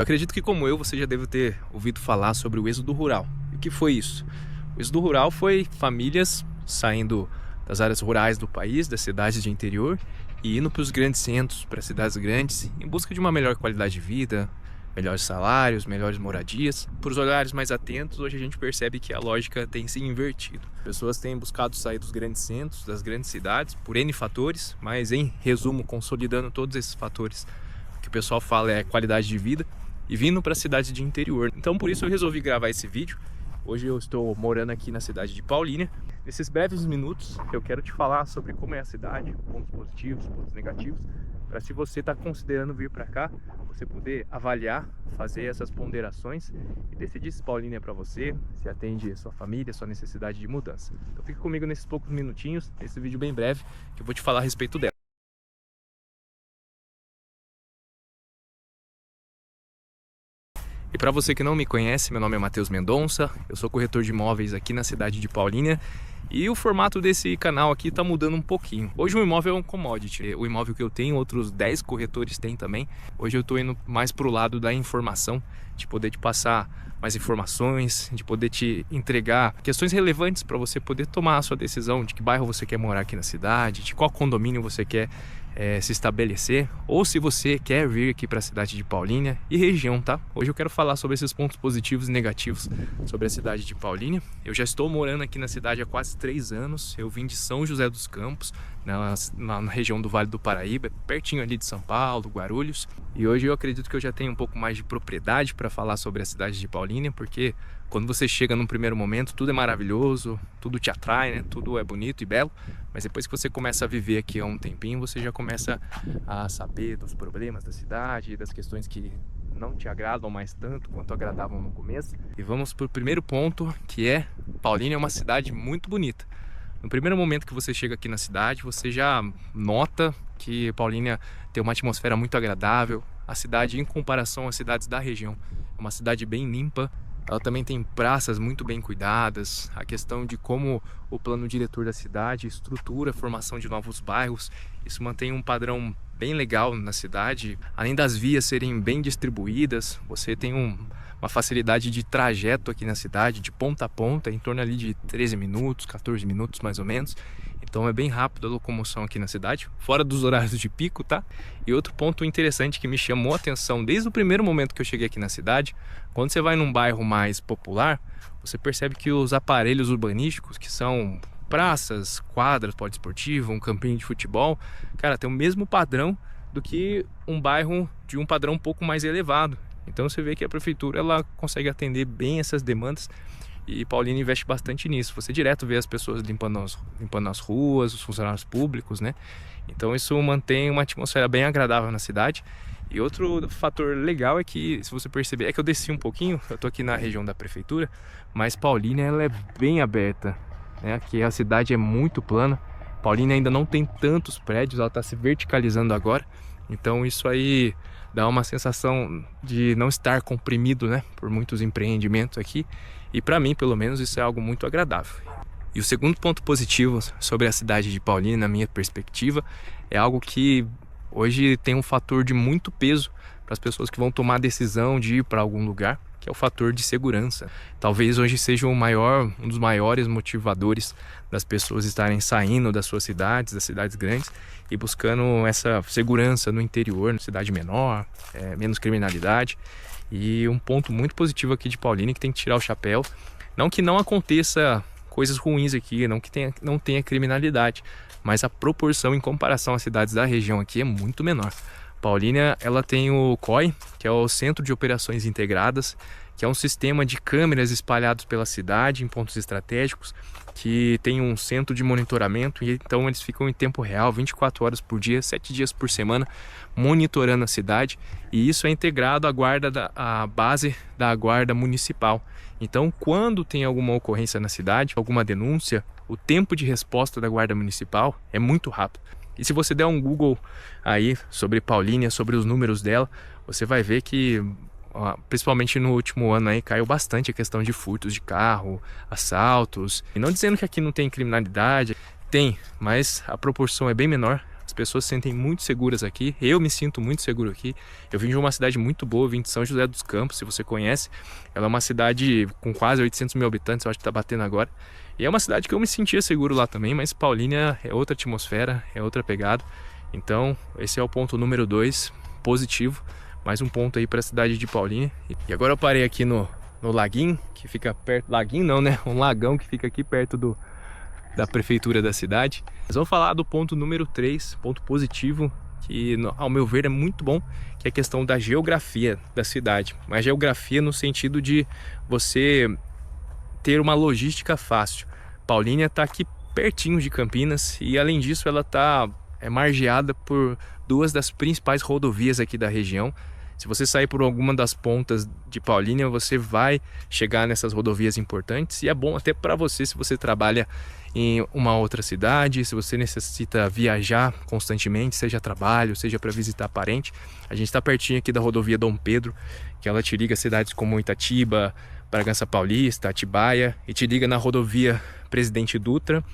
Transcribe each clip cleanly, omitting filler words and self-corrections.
Eu acredito que, como eu, você já deve ter ouvido falar sobre o êxodo rural. E o que foi isso? O êxodo rural foi famílias saindo das áreas rurais do país, das cidades de interior, e indo para os grandes centros, para as cidades grandes, em busca de uma melhor qualidade de vida, melhores salários, melhores moradias. Por os olhares mais atentos, hoje a gente percebe que a lógica tem se invertido. Pessoas têm buscado sair dos grandes centros, das grandes cidades, por N fatores, mas em resumo, consolidando todos esses fatores, o que o pessoal fala é qualidade de vida, e vindo para a cidade de interior. Então por isso eu resolvi gravar esse vídeo. Hoje eu estou morando aqui na cidade de Paulínia. Nesses breves minutos eu quero te falar sobre como é a cidade, pontos positivos, pontos negativos, para, se você está considerando vir para cá, você poder avaliar, fazer essas ponderações e decidir se Paulínia é para você, se atende a sua família, a sua necessidade de mudança. Então fique comigo nesses poucos minutinhos, nesse vídeo bem breve, que eu vou te falar a respeito dela. E para você que não me conhece, meu nome é Matheus Mendonça, eu sou corretor de imóveis aqui na cidade de Paulínia. E o formato desse canal aqui está mudando um pouquinho. Hoje o imóvel é um commodity. O imóvel que eu tenho, outros 10 corretores têm também. Hoje eu estou indo mais para o lado da informação, de poder te passar mais informações, de poder te entregar questões relevantes para você poder tomar a sua decisão de que bairro você quer morar aqui na cidade, de qual condomínio você quer se estabelecer, ou se você quer vir aqui para a cidade de Paulínia e região, tá? Hoje eu quero falar sobre esses pontos positivos e negativos sobre a cidade de Paulínia. Eu já estou morando aqui na cidade há quase 3 anos. Eu vim de São José dos Campos, na região do Vale do Paraíba, pertinho ali de São Paulo, Guarulhos. E hoje eu acredito que eu já tenho um pouco mais de propriedade para falar sobre a cidade de Paulínia, porque quando você chega num primeiro momento, tudo é maravilhoso, tudo te atrai, né? Tudo é bonito e belo, mas depois que você começa a viver aqui há um tempinho, você já começa a saber dos problemas da cidade, das questões que não te agradam mais tanto quanto agradavam no começo. E vamos para o primeiro ponto, que é: Paulínia é uma cidade muito bonita. No primeiro momento que você chega aqui na cidade, você já nota que Paulínia tem uma atmosfera muito agradável. A cidade, em comparação às cidades da região, é uma cidade bem limpa. Ela também tem praças muito bem cuidadas, a questão de como o plano diretor da cidade estrutura a formação de novos bairros, isso mantém um padrão bem legal na cidade. Além das vias serem bem distribuídas, você tem uma facilidade de trajeto aqui na cidade, de ponta a ponta, em torno ali de 13 minutos, 14 minutos mais ou menos. Então é bem rápido a locomoção aqui na cidade, fora dos horários de pico, tá? E outro ponto interessante que me chamou a atenção desde o primeiro momento que eu cheguei aqui na cidade: quando você vai num bairro mais popular, você percebe que os aparelhos urbanísticos, que são praças, quadras, poliesportivo, um campinho de futebol, cara, tem o mesmo padrão do que um bairro de um padrão um pouco mais elevado. Então você vê que a prefeitura ela consegue atender bem essas demandas. E Paulínia investe bastante nisso. Você direto vê as pessoas limpando as ruas, os funcionários públicos, né? Então isso mantém uma atmosfera bem agradável na cidade. E outro fator legal é que, se você perceber, é que eu desci um pouquinho, eu tô aqui na região da prefeitura, mas Paulínia ela é bem aberta, né? Aqui a cidade é muito plana. Paulínia ainda não tem tantos prédios, ela está se verticalizando agora. Então isso aí dá uma sensação de não estar comprimido, né, por muitos empreendimentos aqui. E para mim, pelo menos, isso é algo muito agradável. E o segundo ponto positivo sobre a cidade de Paulínia, na minha perspectiva, é algo que hoje tem um fator de muito peso para as pessoas que vão tomar a decisão de ir para algum lugar, que é o fator de segurança. Talvez hoje seja um dos maiores motivadores das pessoas estarem saindo das suas cidades, das cidades grandes, e buscando essa segurança no interior, na cidade menor, menos criminalidade. E um ponto muito positivo aqui de Paulínia que tem que tirar o chapéu, não que não aconteça coisas ruins aqui, não tenha criminalidade, mas a proporção em comparação às cidades da região aqui é muito menor. Paulínia ela tem o COI, que é o Centro de Operações Integradas, que é um sistema de câmeras espalhados pela cidade em pontos estratégicos, que tem um centro de monitoramento, e então eles ficam em tempo real, 24 horas por dia, 7 dias por semana, monitorando a cidade. E isso é integrado à base da guarda municipal. Então, quando tem alguma ocorrência na cidade, alguma denúncia, o tempo de resposta da guarda municipal é muito rápido. E se você der um Google aí sobre Paulínia, sobre os números dela, você vai ver que, principalmente no último ano aí, caiu bastante a questão de furtos de carro, assaltos. E não dizendo que aqui não tem criminalidade, tem, mas a proporção é bem menor. As pessoas se sentem muito seguras aqui, eu me sinto muito seguro aqui. Eu vim de uma cidade muito boa, eu vim de São José dos Campos, se você conhece. Ela é uma cidade com quase 800 mil habitantes, eu acho que tá batendo agora. E é uma cidade que eu me sentia seguro lá também, mas Paulínia é outra atmosfera, é outra pegada. Então, esse é o ponto número 2, positivo. Mais um ponto aí para a cidade de Paulínia. E agora eu parei aqui no laguinho, que fica perto... Laguinho não, né? Um lagão que fica aqui perto da prefeitura da cidade. Mas vamos falar do ponto número 3, ponto positivo, que ao meu ver é muito bom, que é a questão da geografia da cidade. Mas geografia no sentido de você ter uma logística fácil. Paulínia está aqui pertinho de Campinas e além disso ela está margeada por duas das principais rodovias aqui da região. Se você sair por alguma das pontas de Paulínia, você vai chegar nessas rodovias importantes e é bom até para você se você trabalha em uma outra cidade, se você necessita viajar constantemente, seja a trabalho, seja para visitar parente. A gente está pertinho aqui da rodovia Dom Pedro, que ela te liga a cidades como Itatiba, Bragança Paulista, Atibaia e te liga na rodovia Presidente Dutra.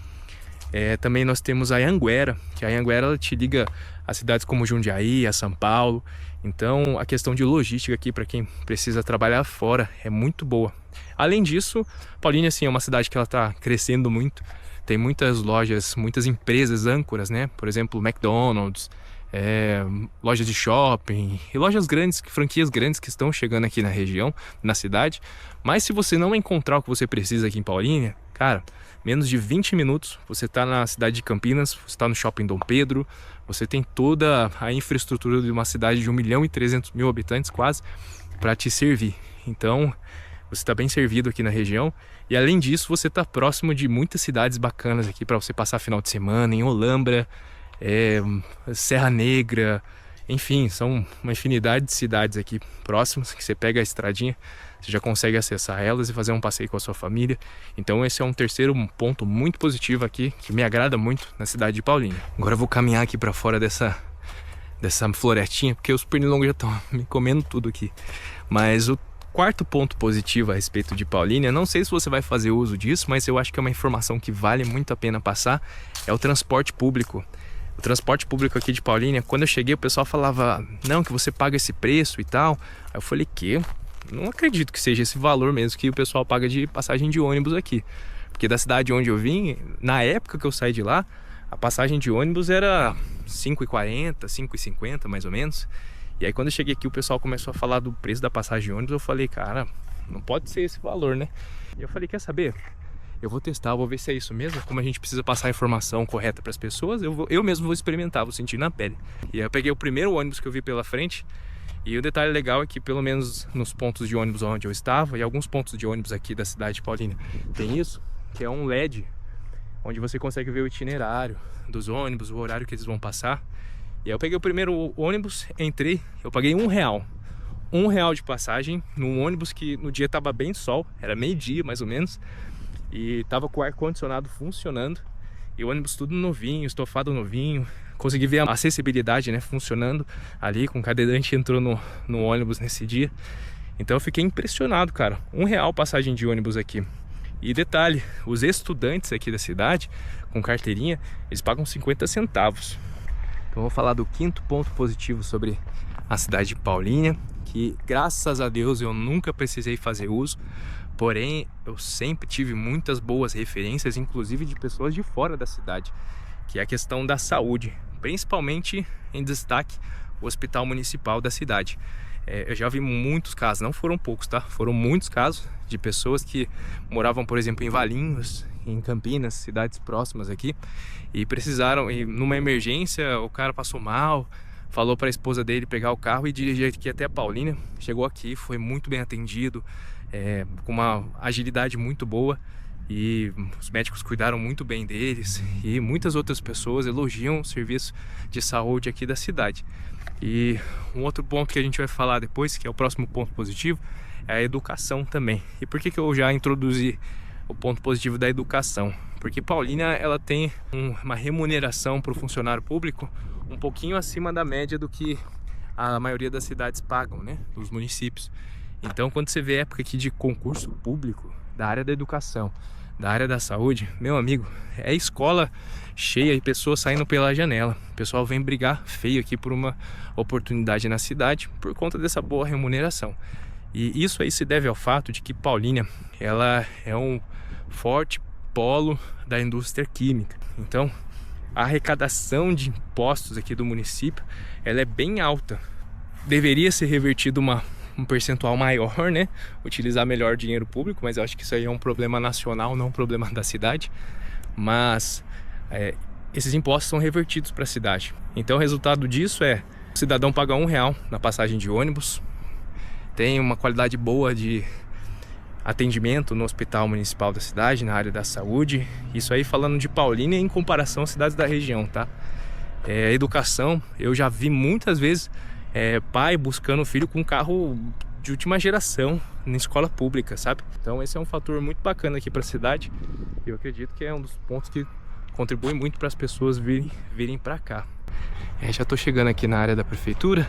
Também nós temos a Anhanguera, que a Anhanguera ela te liga a cidades como Jundiaí, a São Paulo. Então a questão de logística aqui para quem precisa trabalhar fora é muito boa. Além disso, Paulínia assim, é uma cidade que ela está crescendo muito. Tem muitas lojas, muitas empresas âncoras, né? Por exemplo, McDonald's, lojas de shopping e lojas grandes, franquias grandes que estão chegando aqui na região, na cidade. Mas se você não encontrar o que você precisa aqui em Paulínia, cara, menos de 20 minutos você está na cidade de Campinas, você está no Shopping Dom Pedro, você tem toda a infraestrutura de uma cidade de 1.300.000 habitantes quase para te servir. Então você está bem servido aqui na região e além disso você está próximo de muitas cidades bacanas aqui para você passar final de semana, em Olambra, Serra Negra, enfim, são uma infinidade de cidades aqui próximas que você pega a estradinha, você já consegue acessar elas e fazer um passeio com a sua família. Então esse é um terceiro ponto muito positivo aqui, que me agrada muito na cidade de Paulínia. Agora eu vou caminhar aqui para fora dessa florestinha, porque os pernilongos já estão me comendo tudo aqui. Mas o quarto ponto positivo a respeito de Paulínia, não sei se você vai fazer uso disso, mas eu acho que é uma informação que vale muito a pena passar, é o transporte público. O transporte público aqui de Paulínia, quando eu cheguei o pessoal falava, não, que você paga esse preço e tal. Aí eu falei, que? Não acredito que seja esse valor mesmo que o pessoal paga de passagem de ônibus aqui. Porque da cidade onde eu vim, na época que eu saí de lá, a passagem de ônibus era R$ 5,40, R$ 5,50 mais ou menos. E aí quando eu cheguei aqui o pessoal começou a falar do preço da passagem de ônibus, eu falei, cara, não pode ser esse valor, né? E eu falei, quer saber? Eu vou testar, vou ver se é isso mesmo. Como a gente precisa passar a informação correta para as pessoas, eu mesmo vou experimentar, vou sentir na pele. E aí eu peguei o primeiro ônibus que eu vi pela frente. E o detalhe legal é que pelo menos nos pontos de ônibus onde eu estava e alguns pontos de ônibus aqui da cidade de Paulínia, tem isso, que é um LED, onde você consegue ver o itinerário dos ônibus, o horário que eles vão passar. E aí eu peguei o primeiro ônibus, entrei, eu paguei R$1. R$1 de passagem num ônibus que no dia estava bem sol, era meio-dia mais ou menos. E tava com o ar-condicionado funcionando. E o ônibus tudo novinho, estofado novinho. Consegui ver a acessibilidade, né, funcionando ali, com o cadeirante entrou no ônibus nesse dia. Então eu fiquei impressionado, cara. R$1 passagem de ônibus aqui. E detalhe, os estudantes aqui da cidade, com carteirinha, eles pagam 50 centavos. Então vou falar do quinto ponto positivo sobre a cidade de Paulínia, que graças a Deus eu nunca precisei fazer uso. Porém, eu sempre tive muitas boas referências, inclusive de pessoas de fora da cidade, que é a questão da saúde, principalmente em destaque o Hospital Municipal da cidade. Eu já vi muitos casos, não foram poucos, tá? Foram muitos casos de pessoas que moravam, por exemplo, em Valinhos, em Campinas, cidades próximas aqui, e precisaram, e numa emergência, o cara passou mal, falou para a esposa dele pegar o carro e dirigir aqui até a Paulínia. Chegou aqui, foi muito bem atendido, com uma agilidade muito boa, e os médicos cuidaram muito bem deles, e muitas outras pessoas elogiam o serviço de saúde aqui da cidade. E um outro ponto que a gente vai falar depois, que é o próximo ponto positivo, é a educação também. E por que eu já introduzi o ponto positivo da educação? Porque Paulínia ela tem uma remuneração para o funcionário público um pouquinho acima da média do que a maioria das cidades pagam, né, dos municípios. Então quando você vê época aqui de concurso público da área da educação, da área da saúde, meu amigo, é escola cheia e pessoas saindo pela janela. O pessoal vem brigar feio aqui por uma oportunidade na cidade por conta dessa boa remuneração. E isso aí se deve ao fato de que Paulínia, ela é um forte polo da indústria química. Então, a arrecadação de impostos aqui do município, ela é bem alta. Deveria ser revertido um percentual maior, né? Utilizar melhor o dinheiro público, mas eu acho que isso aí é um problema nacional, não um problema da cidade. Mas esses impostos são revertidos para a cidade. Então o resultado disso é o cidadão paga R$1 na passagem de ônibus, tem uma qualidade boa de atendimento no hospital municipal da cidade, na área da saúde. Isso aí falando de Paulínia em comparação às cidades da região, tá? Educação, eu já vi muitas vezes pai buscando filho com carro de última geração na escola pública, sabe? Então esse é um fator muito bacana aqui para a cidade. Eu acredito que é um dos pontos que contribui muito para as pessoas virem para cá. Já estou chegando aqui na área da prefeitura.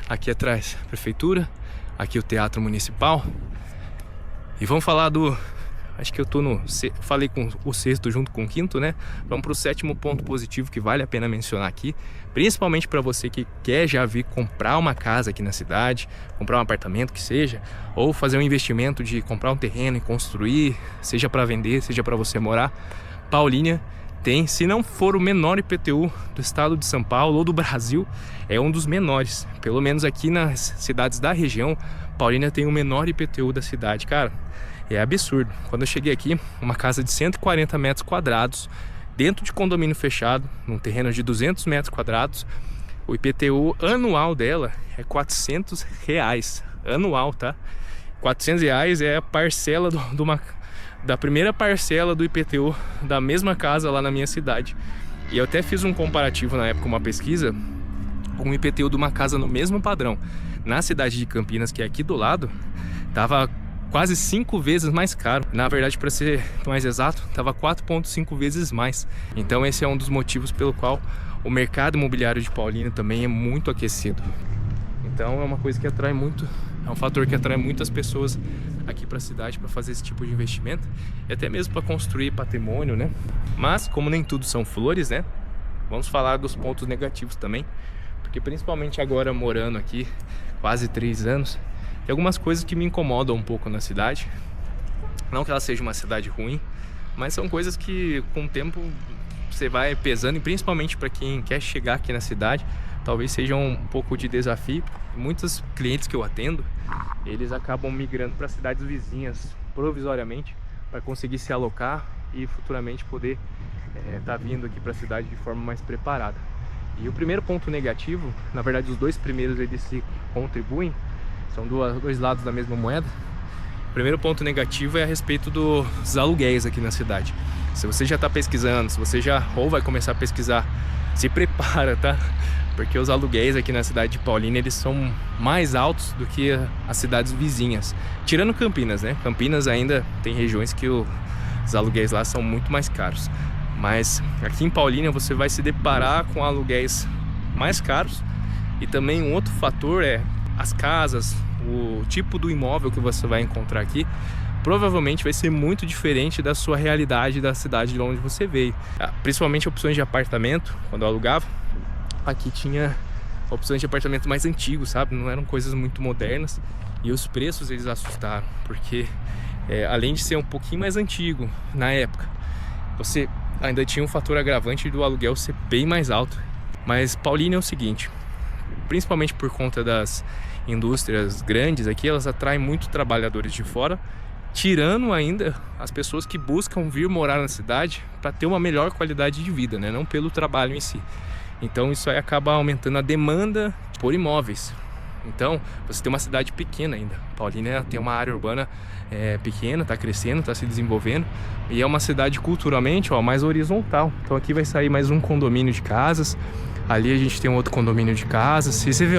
Aqui atrás, prefeitura. Aqui o Teatro Municipal. E vamos falar acho que eu tô falei com o sexto junto com o quinto, né? Vamos para o 7º ponto positivo que vale a pena mencionar aqui, principalmente para você que quer já vir comprar uma casa aqui na cidade, comprar um apartamento que seja, ou fazer um investimento de comprar um terreno e construir, seja para vender, seja para você morar. Paulínia tem, se não for o menor IPTU do estado de São Paulo ou do Brasil, é um dos menores. Pelo menos aqui nas cidades da região, Paulínia tem o menor IPTU da cidade, cara. É absurdo. Quando eu cheguei aqui, uma casa de 140 metros quadrados, dentro de condomínio fechado, num terreno de 200 metros quadrados, o IPTU anual dela é R$400. Anual, tá? R$400 é a parcela da primeira parcela do IPTU da mesma casa lá na minha cidade. E eu até fiz um comparativo na época, uma pesquisa, com o IPTU de uma casa no mesmo padrão. Na cidade de Campinas, que é aqui do lado, tava quase 5 vezes mais caro. Na verdade, para ser mais exato, estava 4,5 vezes mais. Então esse é um dos motivos pelo qual o mercado imobiliário de Paulínia também é muito aquecido. Então é uma coisa que atrai muito, é um fator que atrai muitas pessoas aqui para a cidade para fazer esse tipo de investimento e até mesmo para construir patrimônio, né? Mas como nem tudo são flores, né? Vamos falar dos pontos negativos também, porque principalmente agora morando aqui quase 3 anos, tem algumas coisas que me incomodam um pouco na cidade. Não que ela seja uma cidade ruim, mas são coisas que com o tempo você vai pesando, e principalmente para quem quer chegar aqui na cidade, talvez seja um pouco de desafio. Muitos clientes que eu atendo, eles acabam migrando para cidades vizinhas provisoriamente para conseguir se alocar e futuramente poder tá vindo aqui para a cidade de forma mais preparada. E o primeiro ponto negativo, na verdade os dois primeiros eles se contribuem, são dois lados da mesma moeda. O primeiro ponto negativo é a respeito dos aluguéis aqui na cidade. Se você já está pesquisando, se você já ou vai começar a pesquisar, se prepara, tá? Porque os aluguéis aqui na cidade de Paulínia, eles são mais altos do que as cidades vizinhas. Tirando Campinas, né? Campinas ainda tem regiões que os aluguéis lá são muito mais caros. Mas aqui em Paulínia você vai se deparar com aluguéis mais caros. E também um outro fator é as casas, o tipo do imóvel que você vai encontrar aqui provavelmente vai ser muito diferente da sua realidade da cidade de onde você veio. Principalmente opções de apartamento, quando eu alugava, aqui tinha opções de apartamento mais antigos, sabe? Não eram coisas muito modernas. E os preços eles assustaram, porque além de ser um pouquinho mais antigo na época, você ainda tinha um fator agravante do aluguel ser bem mais alto. Mas Paulínia é o seguinte, principalmente por conta das indústrias grandes aqui, elas atraem muito trabalhadores de fora, tirando ainda as pessoas que buscam vir morar na cidade para ter uma melhor qualidade de vida, né? Não pelo trabalho em si. Então isso aí acaba aumentando a demanda por imóveis. Então você tem uma cidade pequena ainda. Paulínia tem uma área urbana pequena, está crescendo, está se desenvolvendo, e é uma cidade culturalmente mais horizontal. Então aqui vai sair mais um condomínio de casas, ali a gente tem um outro condomínio de casas, e você vê,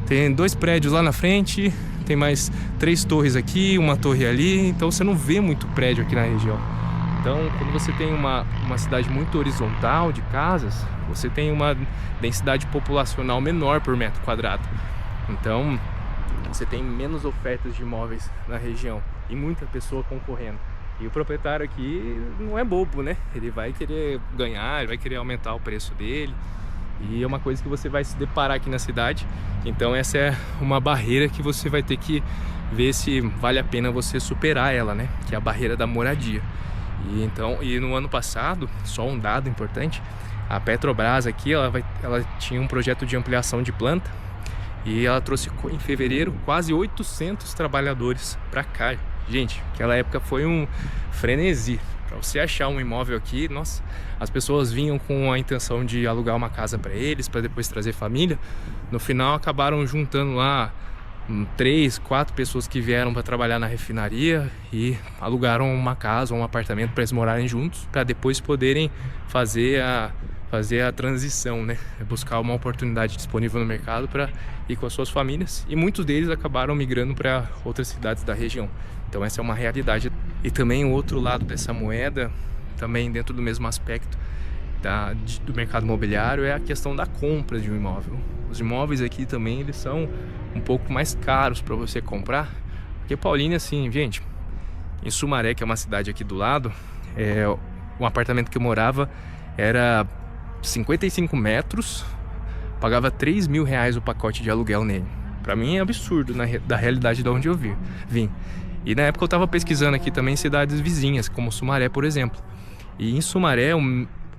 tem 2 prédios lá na frente, tem mais 3 torres aqui, uma torre ali, então você não vê muito prédio aqui na região. Então, quando você tem uma cidade muito horizontal de casas, você tem uma densidade populacional menor por metro quadrado. Então, você tem menos ofertas de imóveis na região e muita pessoa concorrendo. E o proprietário aqui não é bobo, né? Ele vai querer ganhar, ele vai querer aumentar o preço dele. E é uma coisa que você vai se deparar aqui na cidade. Então essa é uma barreira que você vai ter que ver se vale a pena você superar ela, né? Que é a barreira da moradia. E no ano passado, só um dado importante, a Petrobras aqui, ela tinha um projeto de ampliação de planta e ela trouxe em fevereiro quase 800 trabalhadores para cá. Gente, aquela época foi um frenesi. Para você achar um imóvel aqui, nossa, as pessoas vinham com a intenção de alugar uma casa para eles, para depois trazer família. No final acabaram juntando lá 3, 4 pessoas que vieram para trabalhar na refinaria e alugaram uma casa ou um apartamento para eles morarem juntos, para depois poderem fazer a transição, né? Buscar uma oportunidade disponível no mercado para ir com as suas famílias. E muitos deles acabaram migrando para outras cidades da região. Então essa é uma realidade. E também o outro lado dessa moeda, também dentro do mesmo aspecto do mercado imobiliário, é a questão da compra de um imóvel. Os imóveis aqui também, eles são um pouco mais caros para você comprar, porque Paulínia, assim, gente, em Sumaré, que é uma cidade aqui do lado, um apartamento que eu morava era 55 metros, pagava 3 mil reais o pacote de aluguel nele. Pra mim é absurdo da realidade de onde eu vim. E na época eu tava pesquisando aqui também cidades vizinhas, como Sumaré, por exemplo. E em Sumaré,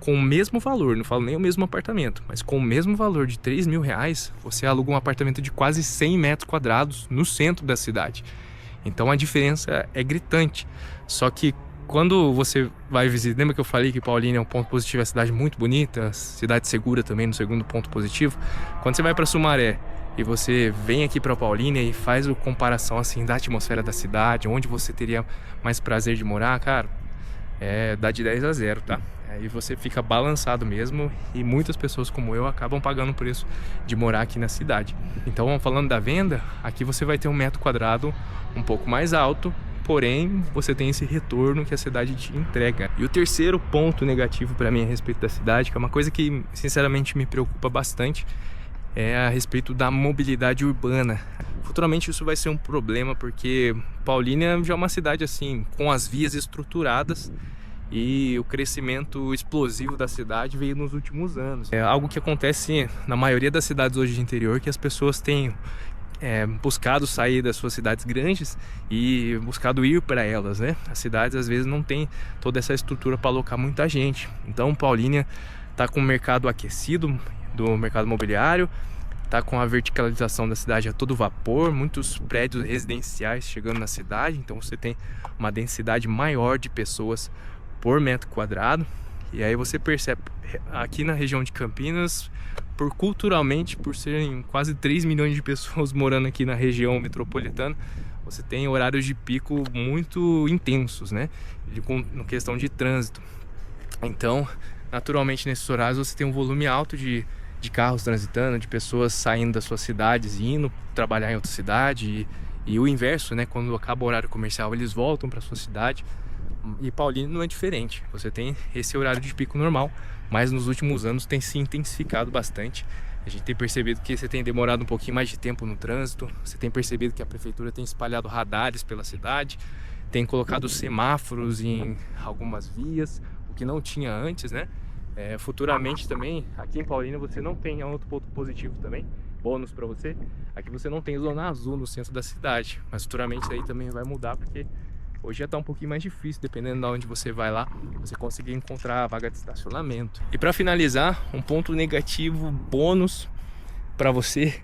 com o mesmo valor, não falo nem o mesmo apartamento, mas com o mesmo valor de 3 mil reais, você aluga um apartamento de quase 100 metros quadrados no centro da cidade. Então a diferença é gritante. Só que quando você vai visitar, lembra que eu falei que Paulínia é um ponto positivo, é uma cidade muito bonita, cidade segura também, no segundo ponto positivo. Quando você vai para Sumaré e você vem aqui para Paulínia e faz a comparação assim da atmosfera da cidade, onde você teria mais prazer de morar, cara, dá de 10 a 0, tá? Aí você fica balançado mesmo e muitas pessoas como eu acabam pagando o preço de morar aqui na cidade. Então, falando da venda, aqui você vai ter um metro quadrado um pouco mais alto, porém você tem esse retorno que a cidade te entrega. E o terceiro ponto negativo para mim a respeito da cidade, que é uma coisa que sinceramente me preocupa bastante, é a respeito da mobilidade urbana. Futuramente isso vai ser um problema, porque Paulínia já é uma cidade assim, com as vias estruturadas, e o crescimento explosivo da cidade veio nos últimos anos. É algo que acontece na maioria das cidades hoje de interior, que as pessoas têm buscado sair das suas cidades grandes e buscado ir para elas, né? As cidades às vezes não tem toda essa estrutura para alocar muita gente. Então Paulínia está com o mercado aquecido do mercado imobiliário, está com a verticalização da cidade a todo vapor, muitos prédios residenciais chegando na cidade, então você tem uma densidade maior de pessoas por metro quadrado. E aí você percebe aqui na região de Campinas, culturalmente, por serem quase 3 milhões de pessoas morando aqui na região metropolitana, você tem horários de pico muito intensos, né? Na questão de trânsito. Então, naturalmente, nesses horários você tem um volume alto de carros transitando, de pessoas saindo das suas cidades e indo trabalhar em outra cidade. E o inverso, né? Quando acaba o horário comercial, eles voltam para sua cidade. E Paulínia não é diferente, você tem esse horário de pico normal, mas nos últimos anos tem se intensificado bastante. A gente tem percebido que você tem demorado um pouquinho mais de tempo no trânsito, você tem percebido que a prefeitura tem espalhado radares pela cidade, tem colocado semáforos em algumas vias, o que não tinha antes, né? Futuramente também, aqui em Paulínia você não tem outro ponto positivo também, bônus para você, aqui você não tem zona azul no centro da cidade, mas futuramente isso aí também vai mudar, porque hoje já está um pouquinho mais difícil, dependendo de onde você vai lá, você conseguir encontrar a vaga de estacionamento. E para finalizar, um ponto negativo, bônus para você.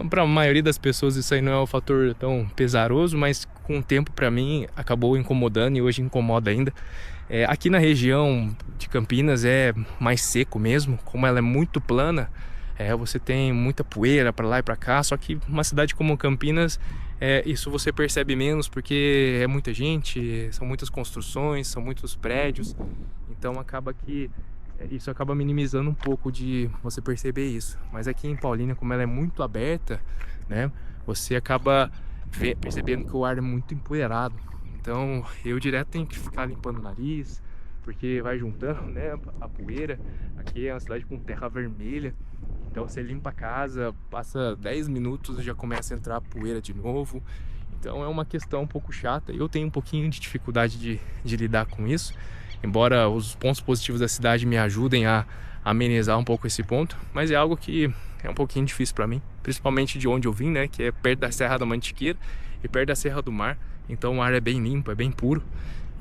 Para a maioria das pessoas isso aí não é um fator tão pesaroso, mas com o tempo para mim acabou incomodando e hoje incomoda ainda. Aqui na região de Campinas é mais seco mesmo, como ela é muito plana, você tem muita poeira para lá e para cá, só que uma cidade como Campinas, isso você percebe menos porque é muita gente, são muitas construções, são muitos prédios, então acaba que isso acaba minimizando um pouco de você perceber isso. Mas aqui em Paulínia, como ela é muito aberta, né, você acaba percebendo que o ar é muito empoeirado. Então eu direto tenho que ficar limpando o nariz, porque vai juntando, né, a poeira. Aqui é uma cidade com terra vermelha, então você limpa a casa, passa 10 minutos e já começa a entrar poeira de novo. Então é uma questão um pouco chata. Eu tenho um pouquinho de dificuldade de lidar com isso, embora os pontos positivos da cidade me ajudem a amenizar um pouco esse ponto, mas é algo que é um pouquinho difícil para mim, principalmente de onde eu vim, né, que é perto da Serra da Mantiqueira e perto da Serra do Mar. Então o ar é bem limpo, é bem puro.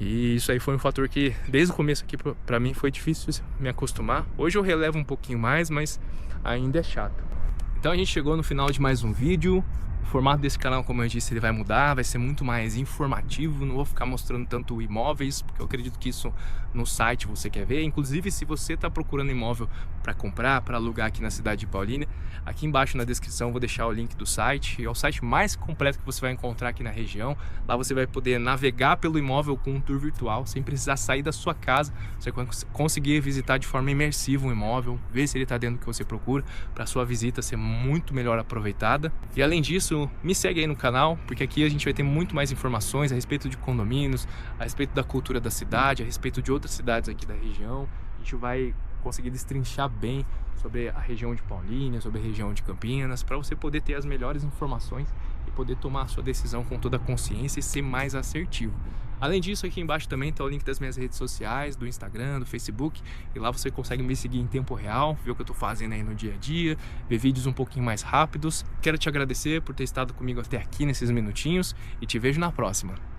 E isso aí foi um fator que desde o começo aqui para mim foi difícil me acostumar. Hoje eu relevo um pouquinho mais, mas ainda é chato. Então a gente chegou no final de mais um vídeo. O formato desse canal, como eu disse, ele vai mudar, vai ser muito mais informativo, não vou ficar mostrando tanto imóveis, porque eu acredito que isso no site você quer ver. Inclusive, se você está procurando imóvel para comprar, para alugar aqui na cidade de Paulínia, aqui embaixo na descrição eu vou deixar o link do site. É o site mais completo que você vai encontrar aqui na região. Lá você vai poder navegar pelo imóvel com um tour virtual, sem precisar sair da sua casa. Você vai conseguir visitar de forma imersiva um imóvel, ver se ele está dentro do que você procura, para sua visita ser muito melhor aproveitada. E além disso, me segue aí no canal, porque aqui a gente vai ter muito mais informações a respeito de condomínios, a respeito da cultura da cidade, a respeito de outras cidades aqui da região. A gente vai conseguir destrinchar bem sobre a região de Paulínia, sobre a região de Campinas, para você poder ter as melhores informações e poder tomar a sua decisão com toda a consciência e ser mais assertivo. Além disso, aqui embaixo também está o link das minhas redes sociais, do Instagram, do Facebook, e lá você consegue me seguir em tempo real, ver o que eu estou fazendo aí no dia a dia, ver vídeos um pouquinho mais rápidos. Quero te agradecer por ter estado comigo até aqui nesses minutinhos e te vejo na próxima.